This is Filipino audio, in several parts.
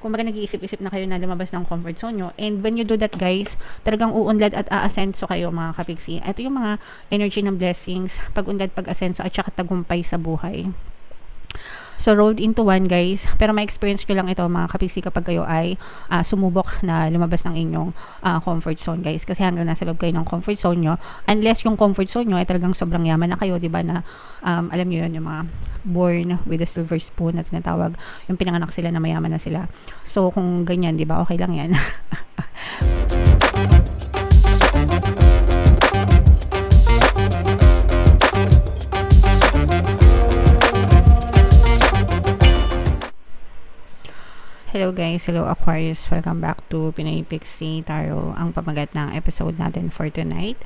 kumbaga nag-iisip-isip na kayo na lumabas ng comfort zone nyo. And when you do that, guys, talagang uunlad at aasenso kayo, mga kapiksi. Ito yung mga energy ng blessings, pag-unlad, pag-asenso, at saka tagumpay sa buhay. So, rolled into one, guys. Pero ma-experience nyo lang ito, mga kapiksi, kapag kayo ay sumubok na lumabas ng inyong comfort zone, guys. Kasi hanggang nasa loob kayo ng comfort zone nyo, unless yung comfort zone nyo ay talagang sobrang yaman na kayo, diba, na alam nyo yun, yung mga born with a silver spoon na tinatawag, yung pinanganak sila na mayaman na sila. So, kung ganyan, diba, okay lang yan. Hello guys, hello Aquarius, welcome back to Pinoy Pixie Tarot. Ang pamagat ng episode natin for tonight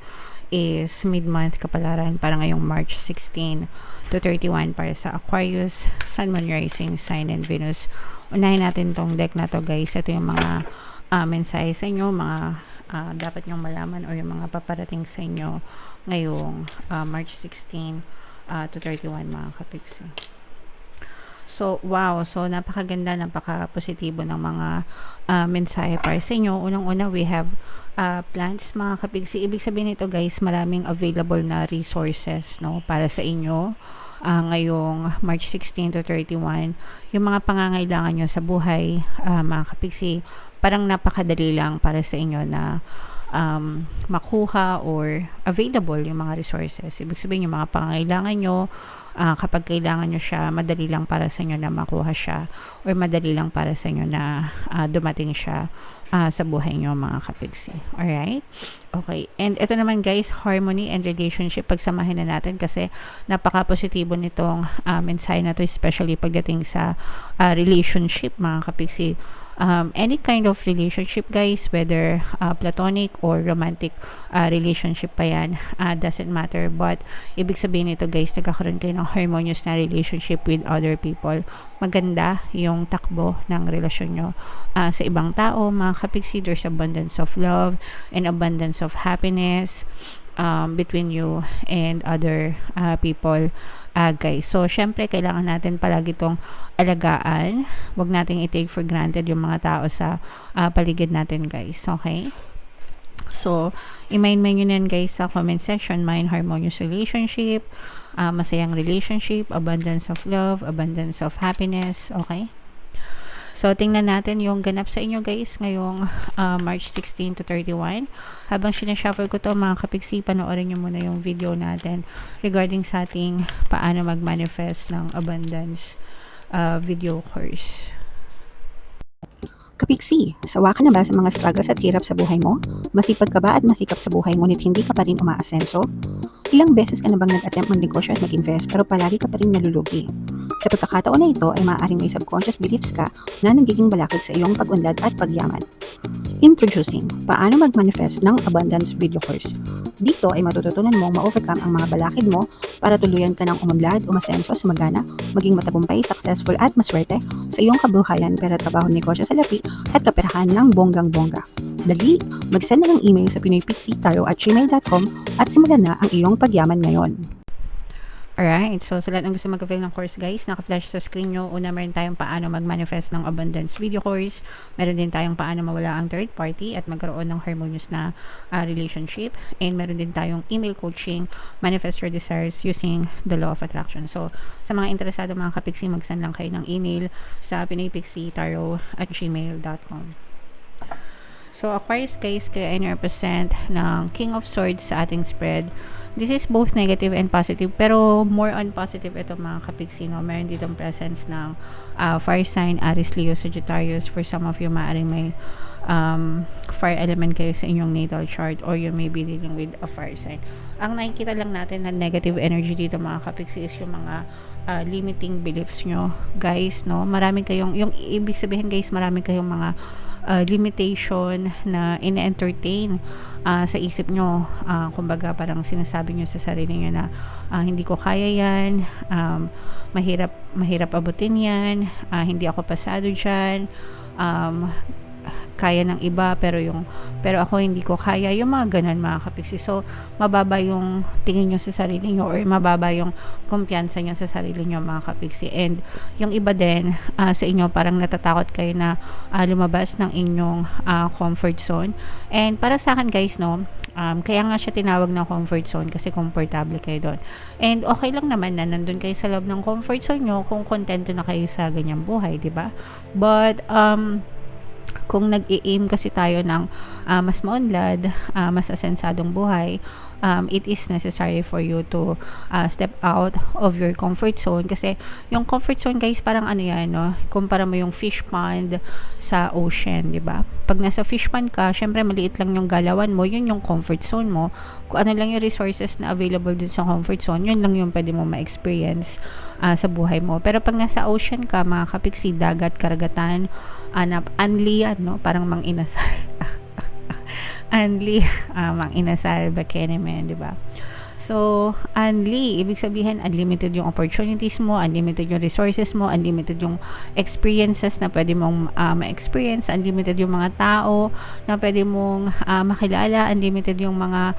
is mid-month kapalaran para ngayong March 16 to 31 para sa Aquarius, Sun, Moon, Rising, Sign, and Venus. Unahin natin tong deck na to, guys. Ito yung mga mensahe sa inyo, mga dapat nyong malaman o yung mga paparating sa inyo ngayong March 16 to 31, mga kapiksi. So, wow. So, napakaganda, napaka-positibo ng mga mensahe para sa inyo. Unang-una, we have plants, mga kapigsi. Ibig sabihin nito, guys, maraming available na resources, no, para sa inyo ngayong March 16 to 31. Yung mga pangangailangan nyo sa buhay, mga kapigsi, parang napakadali lang para sa inyo na makuha or available yung mga resources. Ibig sabihin, yung mga pangangailangan nyo, kapag kailangan nyo siya, madali lang para sa inyo na makuha siya or madali lang para sa inyo na dumating siya sa buhay nyo, mga kapigsi. Alright? Okay. And ito naman, guys, harmony and relationship. Pagsamahin na natin kasi napaka-positibo nitong mensahe na to, especially pagdating sa relationship, mga kapigsi. Any kind of relationship, guys, whether platonic or romantic relationship pa yan, doesn't matter. But ibig sabihin nito, guys, nagkakaroon kayo ng harmonious na relationship with other people. Maganda yung takbo ng relasyon nyo sa ibang tao, mga kapigsi. There's abundance of love and abundance of happiness between you and other people, guys. So, syempre, kailangan natin palagi itong alagaan. Huwag nating i-take for granted yung mga tao sa paligid natin, guys. Okay? So, i-mind nyo yan, guys, sa comment section. Mind harmonious relationship, masayang relationship, abundance of love, abundance of happiness. Okay? So, tingnan natin yung ganap sa inyo, guys, ngayong March 16 to 31. Habang sinashuffle ko to, mga kapigsi, panoorin nyo muna yung video natin regarding sa ating paano mag-manifest ng abundance video course. Kapiksi, sawa ka na ba sa mga struggles at hirap sa buhay mo? Masipag ka ba at masikap sa buhay ngunit hindi ka pa rin umaasenso? Ilang beses ka na bang nag-attempt mag-negosyo at mag-invest pero palagi ka pa rin nalulugi? Sa pagkakataon na ito ay maaaring may subconscious beliefs ka na nagiging balakid sa iyong pag-unlad at pagyaman. Introducing, paano mag-manifest ng abundance video course. Dito ay matututunan mong ma-overcome ang mga balakid mo para tuluyan ka ng umunlad, umasenso, sumagana, maging matagumpay, successful at maswerte sa iyong kabuhayan, pera, trabaho, negosyo sa lapi at kaperahan ng bonggang-bongga. Dali, mag-send na ng email sa pinoypixitaro@gmail.com at simulan na ang iyong pagyaman ngayon. Alright, so sa lahat ng gusto mag-avail ng course, guys, naka-flash sa screen nyo. Una, meron tayong paano mag-manifest ng abundance video course. Meron din tayong paano mawala ang third party at magkaroon ng harmonious na relationship. And meron din tayong email coaching, manifest your desires using the law of attraction. So, sa mga interesado, mga kapiksi, mag-send lang kayo ng email sa pinoypixitaro@gmail.com. So, Aquarius, guys, kayo ay represent ng King of Swords sa ating spread. This is both negative and positive, pero more on positive ito, mga kapiksi, no? Meron ditong presence ng fire sign, Aries, Leo, Sagittarius. For some of you, maaaring may fire element kayo sa inyong natal chart or you may be dealing with a fire sign. Ang nakikita lang natin na negative energy dito, mga kapiksi, is yung mga limiting beliefs nyo, guys, no? Marami kayong, yung ibig sabihin, guys, marami kayong mga limitation na in-entertain sa isip nyo. Kumbaga, parang sinasabi nyo sa sarili nyo na hindi ko kaya yan, mahirap abutin yan, hindi ako pasado dyan, kaya ng iba pero ako hindi ko kaya, yung mga ganun mga kapiksi. So mababa yung tingin nyo sa sarili nyo or mababa yung kumpiyansa nyo sa sarili nyo mga kapiksi. And yung iba din sa inyo parang natatakot kayo na lumabas ng inyong comfort zone. And para sa akin guys, no, kaya nga siya tinawag na comfort zone kasi komportable kayo doon. And okay lang naman na nandun kayo sa loob ng comfort zone nyo kung kontento na kayo sa ganyang buhay, di ba? But kung nag-i-aim kasi tayo ng mas maunlad, mas asensadong buhay, it is necessary for you to step out of your comfort zone. Kasi yung comfort zone guys, parang ano yan, no? Kumpara mo yung fish pond sa ocean, di ba? Pag nasa fish pond ka, syempre maliit lang yung galawan mo, yun yung comfort zone mo. Kung ano lang yung resources na available dun sa comfort zone, yun lang yung pwede mo ma-experience sa buhay mo. Pero pag nasa ocean ka, mga kapiksi, dagat, karagatan, unli yan, no? Parang mang inasal. Unli, mang inasal, bikini man, di ba? So, unli, ibig sabihin, unlimited yung opportunities mo, unlimited yung resources mo, unlimited yung experiences na pwede mong ma-experience, unlimited yung mga tao na pwede mong makilala, unlimited yung mga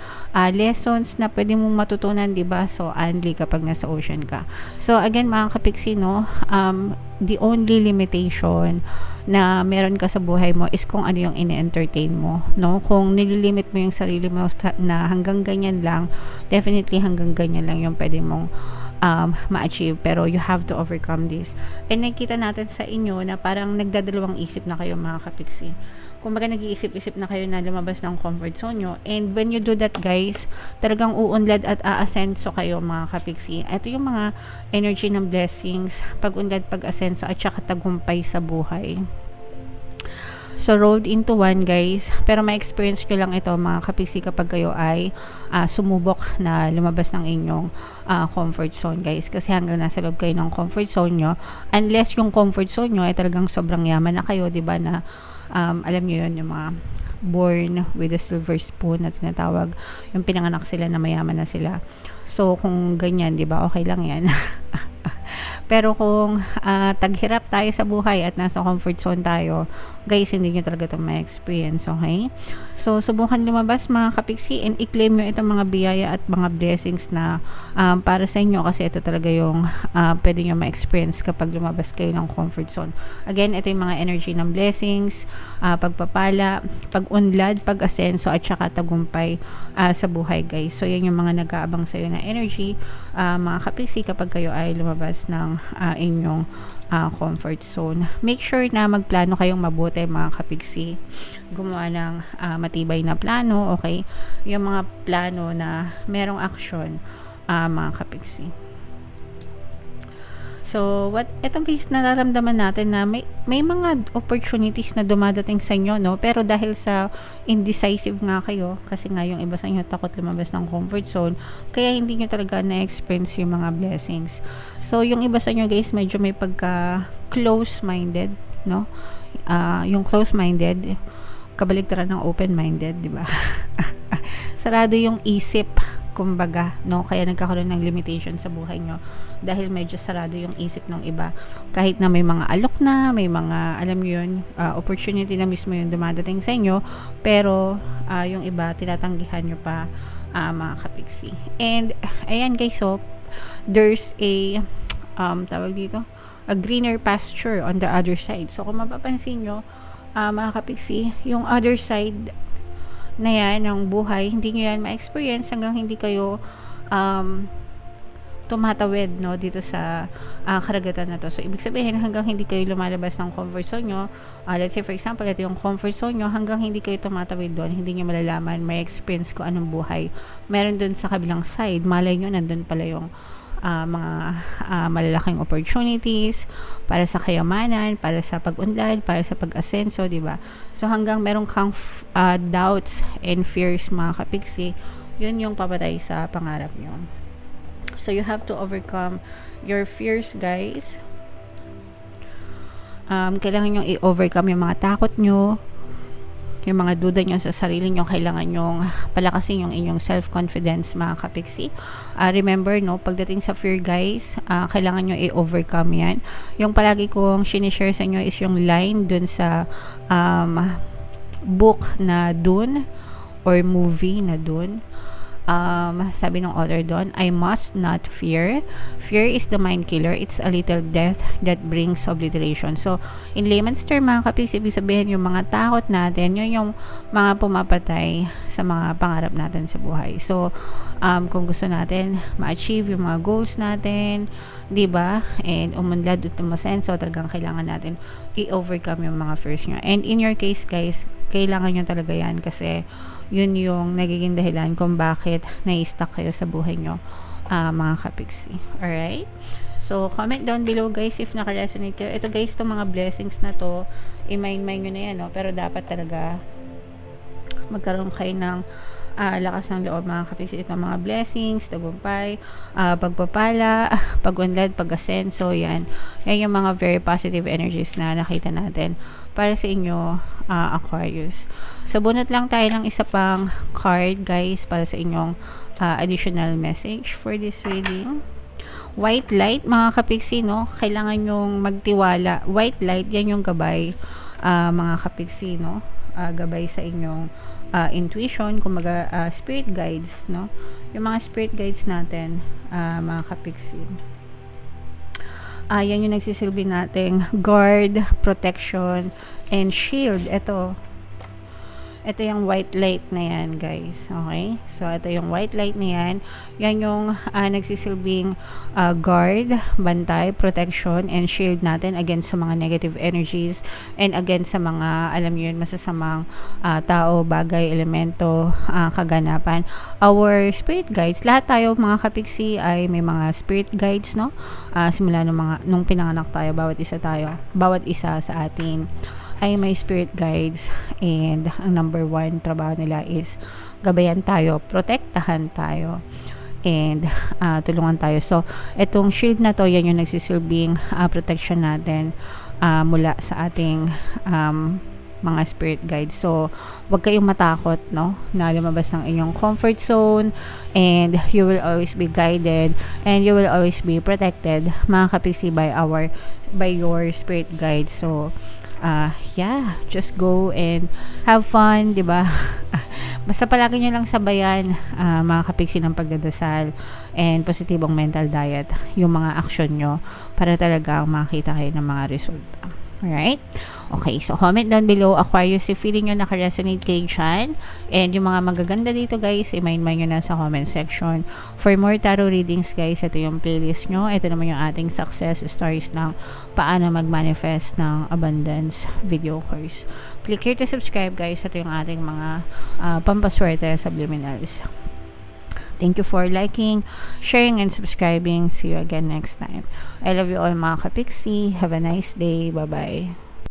lessons na pwede mong matutunan, diba? So, unli kapag nasa ocean ka. So, again, mga kapiksi, no, the only limitation na meron ka sa buhay mo is kung ano yung ini-entertain mo, no? Kung nililimit mo yung sarili mo na hanggang ganyan lang, definitely hanggang ganyan lang yung pwede mong ma-achieve, pero you have to overcome this. And nakita natin sa inyo na parang nagdadalawang isip na kayo mga kapiksi. Kumbaga nag-iisip-isip na kayo na lumabas ng comfort zone nyo. And when you do that guys, talagang uunlad at aasenso kayo mga kapiksi. Ito yung mga energy ng blessings, pag-unlad, pag-asenso at saka tagumpay sa buhay. So, rolled into one guys. Pero ma-experience nyo lang ito mga kapiksi kapag kayo ay sumubok na lumabas ng inyong comfort zone guys. Kasi hanggang nasa loob kayo ng comfort zone nyo, unless yung comfort zone nyo ay talagang sobrang yaman na kayo, diba, na alam nyo yun, yung mga born with a silver spoon na tinatawag, yung pinanganak sila na mayaman na sila. So, kung ganyan, diba, okay lang yan. Pero kung taghirap tayo sa buhay at nasa comfort zone tayo, guys, hindi nyo talaga ito ma-experience, okay? So, subukan lumabas mga kapiksi and i-claim nyo itong mga biyaya at mga blessings na para sa inyo kasi ito talaga yung pwede nyo ma-experience kapag lumabas kayo ng comfort zone. Again, ito yung mga energy ng blessings, pagpapala, pag-unlad, pag-asenso at saka tagumpay sa buhay, guys. So, yan yung mga nag-aabang sa'yo na energy mga kapiksi kapag kayo ay lumabas ng inyong comfort zone. Make sure na magplano kayong mabuti mga kapiksi. Gumawa ng matibay na plano, okay? Yung mga plano na merong action mga kapiksi. So, etong guys, nararamdaman natin na may mga opportunities na dumadating sa inyo, no? Pero dahil sa indecisive nga kayo, kasi nga yung iba sa inyo takot lumabas ng comfort zone, kaya hindi nyo talaga na-experience yung mga blessings. So, yung iba sa inyo guys, medyo may pagka close-minded, no? Yung close-minded, kabaligtaran ng open-minded, di ba? Sarado yung isip, kumbaga, no? Kaya nagkakaroon ng limitation sa buhay nyo dahil medyo sarado yung isip ng iba. Kahit na may mga alok na, may mga, alam nyo yun, opportunity na mismo yung dumadating sa inyo, pero yung iba, tinatanggihan nyo pa mga kapiksi. And, ayan guys, so, there's a, tawag dito, a greener pasture on the other side. So, kung mapapansin nyo, mga kapiksi, yung other side na yan, ng buhay, hindi nyo yan ma-experience hanggang hindi kayo tumatawid, no, dito sa karagatan na to. So, ibig sabihin, hanggang hindi kayo lumalabas ng comfort zone nyo, let's say for example, ito yung comfort zone nyo, hanggang hindi kayo tumatawid doon, hindi nyo malalaman, may experience ko anong buhay meron doon sa kabilang side. Malay nyo, nandun pala yung mga malalaking opportunities para sa kayamanan, para sa pag-unlad, para sa pag-asenso, diba? So, hanggang meron kang doubts and fears, mga kapiksi, yun yung papatay sa pangarap nyo. So, you have to overcome your fears, guys. Kailangan nyo i-overcome yung mga takot nyo, yung mga duda nyo sa sarili nyo. Kailangan nyo palakasin yung inyong self-confidence, mga kapiksi. Remember, no, pagdating sa fear, guys, kailangan nyo i-overcome yan. Yung palagi kong sinishare sa inyo is yung line dun sa book na Dune or movie na Dune. Sabi ng author doon, I must not fear. Fear is the mind killer. It's a little death that brings obliteration. So, in layman's term, mga kapiks, ibig sabihin yung mga takot natin, yun yung mga pumapatay sa mga pangarap natin sa buhay. So, kung gusto natin ma-achieve yung mga goals natin, di ba? And umunlad at tumasenso, talagang kailangan natin i-overcome yung mga fears nyo. And in your case, guys, kailangan nyo talaga yan kasi yun yung nagiging dahilan kung bakit na-stuck kayo sa buhay nyo, mga kapiksi. Alright? So, comment down below guys if naka-resonate kayo. Ito guys, itong mga blessings na to, i-mind nyo na yan, no? Pero dapat talaga magkaroon kayo ng lakas ng loob, mga kapiksi. Ito mga blessings, tagumpay, pagpapala, pag-unlad, pag-asenso, yan yung mga very positive energies na nakita natin para sa inyo, Aquarius. So, bunot lang tayo ng isa pang card, guys, para sa inyong additional message for this reading. White light, mga kapiksi, no? Kailangan yung magtiwala. White light, yan yung gabay, mga kapiksi, no? Gabay sa inyong intuition, kumbaga spirit guides, no? Yung mga spirit guides natin, mga kapiksi. Yan yung nagsisilbi nating guard, protection, and shield. Ito yung white light na yan, guys. Okay? So, ito yung white light na yan. Yan yung nagsisilbing guard, bantay, protection, and shield natin against sa mga negative energies and against sa mga, alam nyo yun, masasamang tao, bagay, elemento, kaganapan. Our spirit guides, lahat tayo mga kapiksi ay may mga spirit guides, no? Simula nung pinanganak tayo, bawat isa sa atin ay may spirit guides, and ang number one trabaho nila is gabayan tayo, protektahan tayo, and tulungan tayo. So, etong shield na to, yan yung nagsisilbing protection natin mula sa ating mga spirit guides. So, wag kayong matakot, no, na lumabas ng inyong comfort zone, and you will always be guided and you will always be protected, mga kapiksi, by your spirit guides. So, yeah, just go and have fun, di ba? Basta palagi nyo lang sabayan, mga kapiksi, ng pagdadasal and positibong mental diet, yung mga action nyo para talaga makita kayo ng mga resulta. Alright? Okay, so comment down below, Aquarius, if feeling nyo naka-resonate kayo dyan. And yung mga magaganda dito, guys, i-mind nyo na sa comment section. For more tarot readings, guys, ito yung playlist nyo. Ito naman yung ating success stories ng paano mag-manifest ng abundance video course. Click here to subscribe, guys. Ito yung ating mga pampaswerte subliminals. Thank you for liking, sharing, and subscribing. See you again next time. I love you all, mga kapiksi. Have a nice day. Bye-bye.